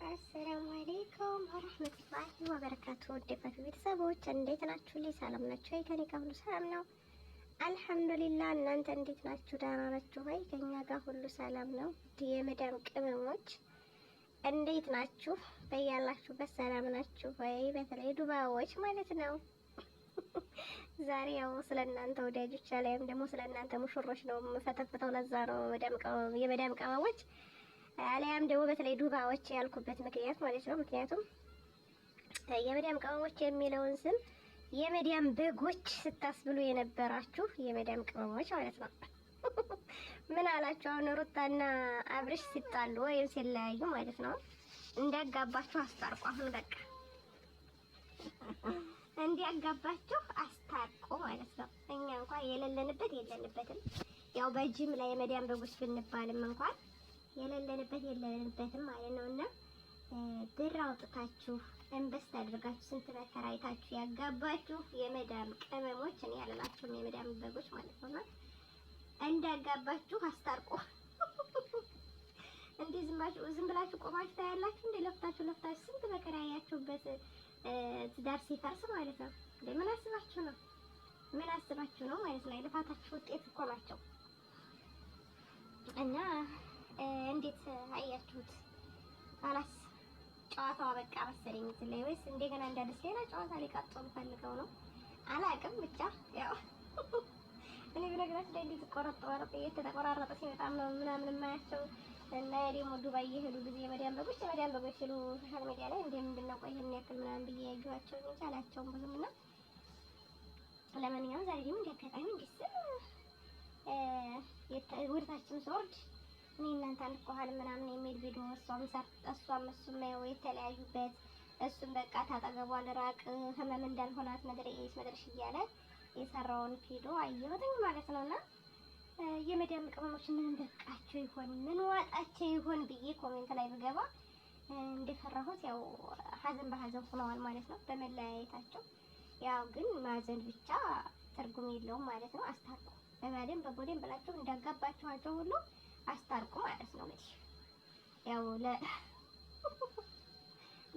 አሰላሙ አለይኩም ወራህመቱላሂ ወበረካቱ። ወደፋት ቤተሰቦች እንዴት ናችሁ? ሰላም ናችሁ? ከኔ ጋር ሁሉ ሰላም ነው አልሐምዱሊላህ። እናንተ እንዴት ናችሁ? ደህና ናችሁ ወይ? ከኛ ጋር ሁሉ ሰላም ነው። የመዳም ቅመሞች እንዴት ናችሁ? በያላችሁበት ሰላም ናችሁ ወይ? በተለይ ዱባዮች ማለት ነው። ዛሬ ያው ስለናንተ ወዳጆች አለይም ደግሞ ስለናንተ ሙሽሮች ነው የምፈተፍተው። ለዛ ነው የመዳም ቅመሞች አለያም ደግሞ በተለይ ዱባዮች ያልኩበት ምክንያት ማለት ነው። ምክንያቱም የመዳም ቅመሞች የሚለውን ስም የመዳም በጎች ስታስብሉ የነበራችሁ የመዳም ቅመሞች ማለት ነው። ምን አላችሁ? አሁን ሩታና አብርሽ ሲጣሉ ወይም ሲለያዩ ማለት ነው እንዲያጋባችሁ አስታርቁ። አሁን በቃ እንዲያጋባችሁ አስታርቁ ማለት ነው። እኛ እንኳን የሌለንበትም ያው በጅምላ የመዳም በጎች ብንባልም እንኳን የሌለንበትም ማለት ነውና ብር አውጥታችሁ ኢንቨስት አድርጋችሁ ስንት መከራ አይታችሁ ያጋባችሁ የመዳም ቅመሞች እኔ ያላላችሁም የመዳም በጎች ማለት ነውና እንዳጋባችሁ አስታርቁ። እንዴ ዝም ብላችሁ ቆማችሁ ታያላችሁ? እንዴ ለፍታችሁ ስንት መከራ ያያችሁበት ትዳር ሲፈርስ ማለት ነው። ምን አስባችሁ ነው? ማለት ነው? የልፋታችሁ ውጤት እኮ ናቸው። እና እንዴት አያችሁት? አላስ ጨዋታው በቃ መሰለኝ ስለይ ወይስ እንደገና እንዳደስ ሌላ ጨዋታ ሊቀጥሉ ፈልገው ነው አላውቅም። ብቻ ያው እኔ በነገራችን ላይ እንዴት የተቆራረጠ ሲመጣ ነው ምናምን የማያቸው እና ደግሞ ዱባይ የሄዱ ጊዜ የመዳም በጎች ሲሉ ሶሻል ሚዲያ ላይ እንደምንድነው ቆይ ይሄን ያክል ምናምን ብዬ ያዩዋቸው እንጂ አላቸውም ብዙም። እና ለማንኛውም ዛሬ ደግሞ እንዲያጋጣሚ ወደታችን ስወርድ እኔ እናንተ አንቆሃል ምናምን የሚል ቪዲዮ እሷም እሱም ያው የተለያዩበት እሱም በቃ ታጠገቧ ልራቅ ህመም እንዳልሆናት መድረሽ እያለ የሰራውን ቪዲዮ አየሁትኝ ማለት ነውና የመዳም ቅመሞች ምን በቃቸው ይሆን ምን ዋጣቸው ይሆን ብዬ ኮሜንት ላይ ብገባ እንደፈራሁት ያው ሀዘን በሀዘን ሆነዋል ማለት ነው በመለያየታቸው። ያው ግን ማዘን ብቻ ትርጉም የለውም ማለት ነው። አስታርቁ በማለም በቦዴም ብላችሁ እንዳጋባችኋቸው ሁሉ አስታርቁ ማለት ነው። እንግዲህ ያው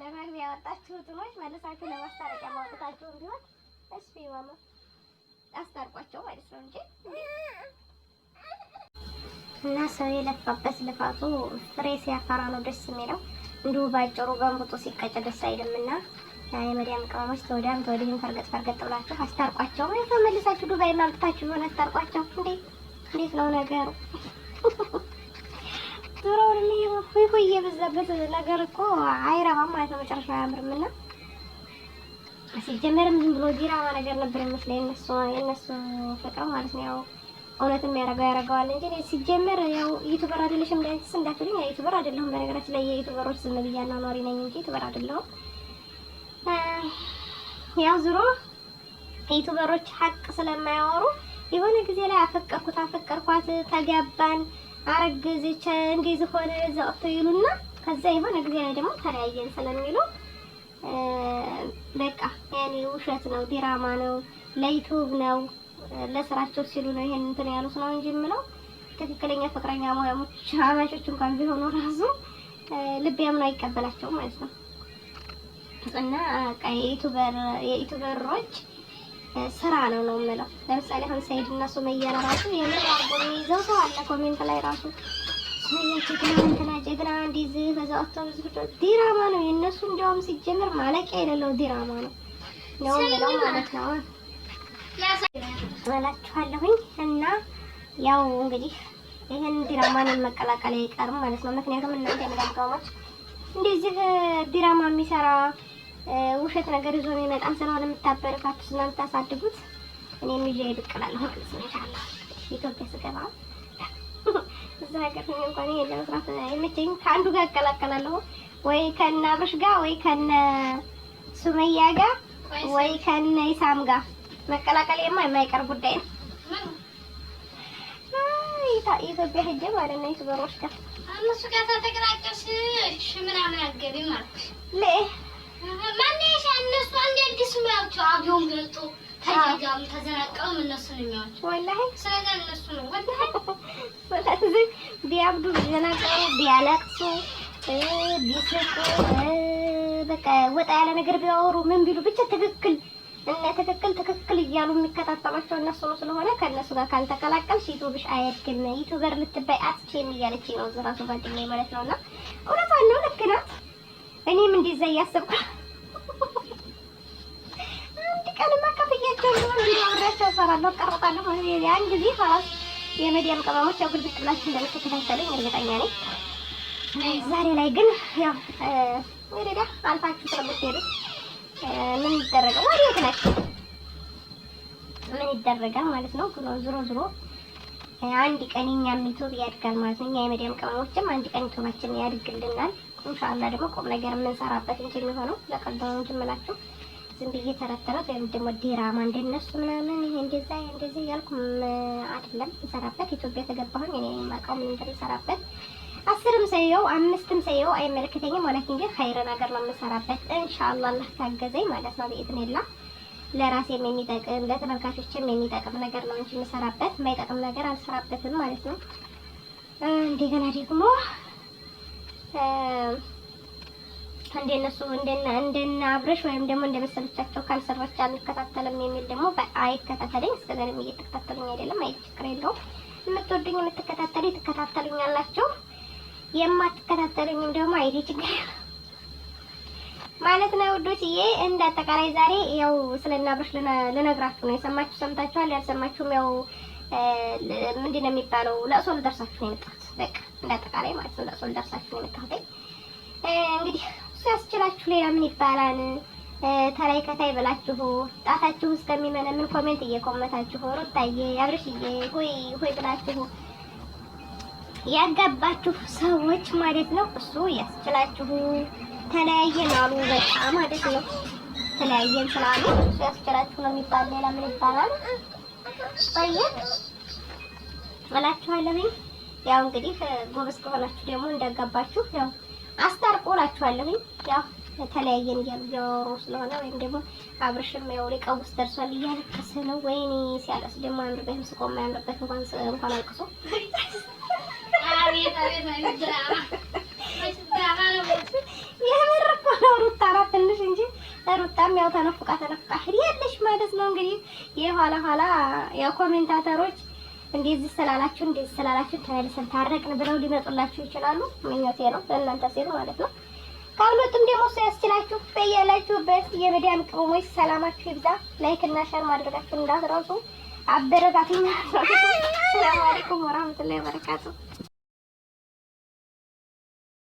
ለመግቢያ ያወጣችሁት ነው መልሳችሁ ለማስታረቂያ ማውጣታችሁ ቢሆን እስኪ ማማ አስታርቋቸው ማለት ነው እንጂ እና ሰው የለፋበት ልፋቱ ፍሬ ሲያፈራ ነው ደስ የሚለው። እንዲሁ ባጭሩ ገንብጦ ሲቀጭ ደስ አይልምና የመዳም ቅመሞች ተወዲህም ፈርገጥ ብላችሁ አስታርቋቸው ማለት ነው። መልሳችሁ ዱባይ ማምጣታችሁ ሆነ አስታርቋቸው። እንዴት ነው ነገሩ? ዙሮውን ሆይ የበዛበት ነገር እኮ አይረባም ማለት ነው። መጨረሻው አያምርምና ሲጀመርም ዝም ብሎ ዲራማ ነገር ነበር የሚመስለኝ የነሱ ፍቅር ማለት ነው። ያው እውነትም ያረጋዋል እንጂ ሲጀመር ያው ዩቲዩበር አይደለሽም እንዳትሉኝ፣ ዩቲዩበር አይደለሁም። በነገራችን ላይ የዩቲዩበሮች ዝም ብያና ኗሪ ነኝ እንጂ ዩቲዩበር አይደለሁም። ያው ዙሮ ዩቲዩበሮች ሀቅ ስለማያወሩ የሆነ ጊዜ ላይ አፈቀርኳት ተጋባን አረገዘች እንደዚህ ሆነ ዘውቶ ይሉና ከዛ የሆነ ጊዜ ላይ ደግሞ ተለያየን ስለሚሉ በቃ ያኔ ውሸት ነው፣ ዲራማ ነው፣ ለዩቲዩብ ነው፣ ለስራቸው ሲሉ ነው ይሄን እንትን ያሉት ነው እንጂ የምለው ትክክለኛ ፍቅረኛ ሙያሞች አማቾች እንኳን ቢሆኑ ራሱ ልብ ያምኑ አይቀበላቸውም ማለት ነው። እና የዩቲዩበሮች ስራ ነው የምለው። ለምሳሌ አሁን ሰይድ እና ሱመያ ራሱ የምር አርጎ ይዘው ሰው አለ ኮሜንት ላይ ራሱ ሱመያ ጀግና እንደዚህ በዛውተው ዲራማ ነው የነሱ። እንደውም ሲጀምር ማለቂያ የሌለው ዲራማ ነው የምለው ማለት ነው እላችኋለሁኝ። እና ያው እንግዲህ ይሄን ዲራማን መቀላቀል አይቀርም ማለት ነው። ምክንያቱም እናንተ የመዳም ቅመሞች እንደዚህ ዲራማ የሚሰራ ውሸት ነገር ይዞ የሚመጣም ስለሆነ የምታበረታቱት እና የምታሳድጉት እኔም ይዤ እድቅላለሁ ማለት ነው። ኢንሻአላህ ኢትዮጵያ ስገባ እዛ ሀገር ነው እንኳን ይሄ ለመስራት አይመቸኝም። ከአንዱ ጋር እቀላቀላለሁ ወይ ከነ አብርሽ ጋር ወይ ከነ ሱመያ ጋር ወይ ከነ ኢሳም ጋር መቀላቀል የማይቀር ጉዳይ ነው። ኢትዮጵያ ሄጄ ማለት ነው ዩቲዩበሮች ጋር እነሱ ጋር ተቀላቀልሽ እሺ ምናምን አትገቢም አልኩሽ። ማንሽ እነሱ አንድ አዲስ ሙያቸው አብዮን ገልጦ ተጃጃም ተዘናቀው እነሱ ነው የሚያዩት ወላሂ። ስለዚህ እነሱ ነው ወላሂ ስለዚህ ቢያብዱ ቢዘናቀው ቢያለቅሱ ቢስቁ በቃ ወጣ ያለ ነገር ቢያወሩ ምን ቢሉ ብቻ ትክክል እና ትክክል እያሉ የሚከታተሏቸው እነሱ ነው። ስለሆነ ከእነሱ ጋር ካልተቀላቀልሽ ዩቲዩብሽ አያድግም፣ ዩቲዩበር ልትባይ አትችይም እያለችኝ ነው እራሱ ጓደኛዬ ማለት ነውና እውነቷን ነው። ልክ ናት። እኔም እንደዛ እያሰብኩ አንድ ቀንማ ከፍያቸው ነው አብሬያቸው እሰራለሁ እቀርጣለሁ። ያን ጊዜ ኸላስ የመዲያም ቅመሞች ያው ግልብጥ ብላችሁ እንደምትከታተሉኝ እርግጠኛ ነኝ። ዛሬ ላይ ግን ያው ወሬዳ አልፋችሁ ስለምትሄዱ ምን ይደረጋል? ወዴት ናችሁ? ምን ይደረጋል ማለት ነው። ዞሮ አንድ ቀን እኛም ዩቲዩብ ያድጋል ማለት ነው። እኛ የመዲያም ቅመሞችም አንድ ቀን ዩቲዩባችን ያድግልናል ኢንሻአላህ። ደግሞ ቁም ነገር የምንሰራበት እንጂ የሚሆነው ለቀልድ ነው እንጂ የምላችሁ ዝም ብዬ ተረተረት ወይም ደግሞ ዲራማ እንደነሱ ምናምን እንደዛ እያልኩ አይደለም እንሰራበት። ኢትዮጵያ ተገባሁኝ እኔ የማውቀው ምን እንደምሰራበት 10ም ሰየው 5ም ሰየው አይመለከተኝም። ወላኪን ግን ኸይር ነገር ነው የምሰራበት ኢንሻአላህ አላህ ካገዘኝ ማለት ነው። በኢዝኒላህ ለራሴም የሚጠቅም ለተመልካቾችም የሚጠቅም ነገር ነው እንጂ የምሰራበት የማይጠቅም ነገር አልሰራበትም ማለት ነው። እንደገና ደግሞ እንደነሱ እንደና አብረሽ ወይም ደግሞ እንደመሰለቻቸው ካልሰራች አንከታተልም የሚል ደግሞ አይከታተለኝ። እስከዛሬም እየተከታተሉኝ አይደለም። አይ ችግር የለውም። የምትወዱኝ የምትከታተሉኝ ትከታተሉኛላችሁ፣ የማትከታተሉኝም ደግሞ አይዲ ችግር ማለት ነው ውዶችዬ። እንደ አጠቃላይ ዛሬ ያው ስለና አብረሽ ልነግራችሁ ነው። የሰማችሁ ሰምታችኋል፣ ያልሰማችሁም ያው ምንድን ነው የሚባለው ለእሶ ልደርሳችሁ ነው የመጣሁት። በቃ እንደ አጠቃላይ ማለት ነው ለእሶ ልደርሳችሁ ነው የመጣሁት። እንግዲህ ሲያስችላችሁ ሌላ ምን ይባላል? ተላይ ከታይ ብላችሁ ጣታችሁ እስከሚመነምን ኮሜንት እየኮመታችሁ ሩታዬ አብርሽዬ ሆይ ብላችሁ ያጋባችሁ ሰዎች ማለት ነው እሱ ያስችላችሁ። ተለያየን አሉ በቃ ማለት ነው። ተለያየን ስላሉ እሱ ያስችላችሁ ነው የሚባል ሌላ ምን ይባላል? ጠይቅ እላችኋለሁ። ያው እንግዲህ ጎበዝ ከሆናችሁ ደግሞ እንዳጋባችሁ ያው አስታርቆላችኋለሁ። ያው ተለያየን እያሉ ያወሩ ስለሆነ ወይም ደግሞ አብርሽም ያው ሊቀውስ ደርሷል እያለቀሰ ነው። ወይኔ ሲያለቅስ ደግሞ አያምርበትም። ስቆም አያምርበት እንኳን አልቅሶ የምር እኮ ነው። ሩታ ናት ትንሽ እንጂ ሩታም ያው ተነፍቃ ሄዳለች ማለት ነው። እንግዲህ የኋላ ያው ኮሜንታተሮች እንደዚህ ስላላችሁ ተመልሰን ታረቅን ብለው ሊመጡላችሁ ይችላሉ። ምኞቴ ነው ለእናንተ ሲሉ ማለት ነው። ካልመጡም ደግሞ እሱ ያስችላችሁ። በያላችሁበት የመዲያም ቅመሞች ሰላማችሁ ይብዛ። ላይክ እና ሼር ማድረጋችሁ እንዳትረሱ። አበረታቱኝ። ሰላም አለይኩም ወራህመቱላሂ ወበረካቱ።